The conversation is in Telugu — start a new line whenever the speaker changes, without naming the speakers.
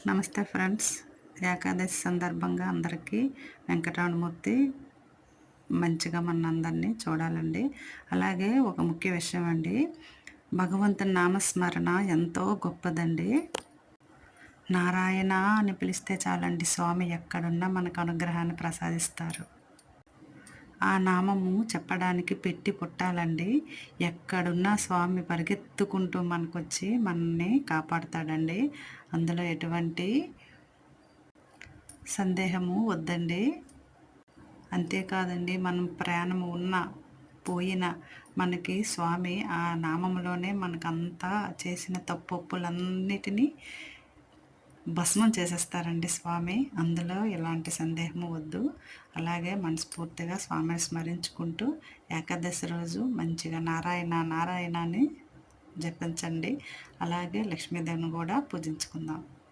నమస్తే ఫ్రెండ్స్. ఏకాదశి సందర్భంగా అందరికీ వెంకటరమణమూర్తి మంచిగా మనందరినీ చూడాలండి. అలాగే ఒక ముఖ్య విషయం అండి, భగవంతుని నామస్మరణ ఎంతో గొప్పదండి. నారాయణ అని పిలిస్తే చాలండి, స్వామి ఎక్కడున్నా మనకు అనుగ్రహాన్ని ప్రసాదిస్తారు. ఆ నామము చెప్పడానికి పెట్టి పుట్టాలండి. ఎక్కడున్నా స్వామి పరిగెత్తుకుంటూ మనకొచ్చి మనల్ని కాపాడుతాడండి. అందులో ఎటువంటి సందేహము వద్దండి. అంతేకాదండి, మనం ప్రాణం ఉన్నా పోయినా మనకి స్వామి ఆ నామంలోనే మనకంతా చేసిన తప్పొప్పులన్నిటినీ భస్మం చేసేస్తారండి స్వామి. అందులో ఎలాంటి సందేహము వద్దు. అలాగే మనస్ఫూర్తిగా స్వామిని స్మరించుకుంటూ ఏకాదశి రోజు మంచిగా నారాయణ నారాయణ అని జపించండి. అలాగే లక్ష్మీదేవిని కూడా పూజించుకుందాం.